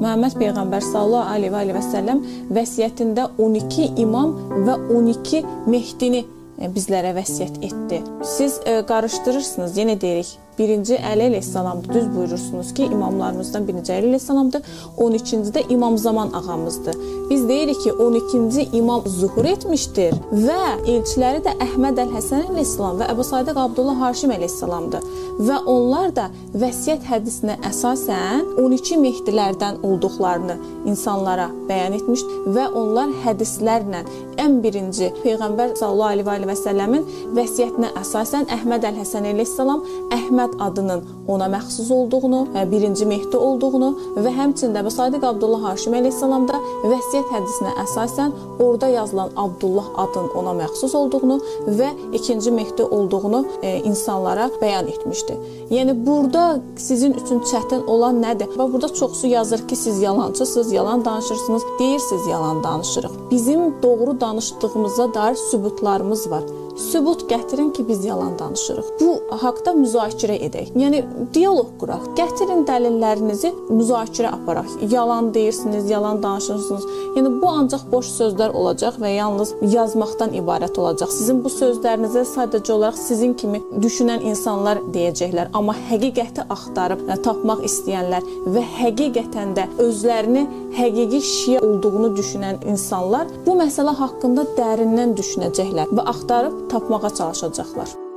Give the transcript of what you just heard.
Məhəmməd Peyğəmbər sallallahu aleyhi və səlləm vəsiyyətində 12 imam və 12 Mehdini bizlərə vəsiyyət etdi. Siz qarışdırırsınız, yenə deyirik. Birinci Əli əleyhissalamdır, düz buyurursunuz ki, imamlarımızdan birinci Əli əleyhissalamdır, 12-ci də İmam Zaman ağamızdır. Biz deyirik ki, 12-ci imam zuhur etmişdir və elçiləri də Əhməd Əl-Həsən əleyhissalam və Əbu Sadiq Abdullah Haşim əleyhissalamdır. Və onlar da vəsiyyət hədisinə əsasən 12 Mehdilərdən olduqlarını insanlara bəyan etmişdir və onlar hədislərlə ən birinci Peyğəmbər sallallahu aleyhi və səlləmin vəsiyyətinə əsasən Əhməd Əl-Həsən əleyhissalam Əhməd adının ona məxsus olduğunu, birinci Mehdi olduğunu və həmçində Əbu Sadiq Abdullah Haşim əleyhissalam da vəsiyyət hədisinə əsasən orada yazılan Abdullah adının ona məxsus olduğunu və ikinci Mehdi olduğunu insanlara bəyan etmişdi. Yəni burada sizin üçün çətin olan nədir? Və burada çoxsu yazır ki, siz yalancısınız, yalan danışırsınız, deyirsiniz yalan danışırıq. Bizim doğru danışdığımıza dair sübutlarımız var. Sübut gətirin ki, biz yalan danışırıq. Bu haqda müzakirə edək. Yəni, diyaloq quraq. Gətirin dəlillərinizi, müzakirə aparaq. Yalan deyirsiniz, yalan danışırsınız. Yəni, bu ancaq boş sözlər olacaq və yalnız yazmaqdan ibarət olacaq. Sizin bu sözlərinizə sadəcə olaraq sizin kimi düşünən insanlar deyəcəklər. Amma həqiqəti axtarıb tapmaq istəyənlər və həqiqətən də özlərini həqiqi şiə olduğunu düşünən insanlar bu məsələ haqqında dərindən düşünəcəklər və axtarıb tapmağa çalışacaqlar.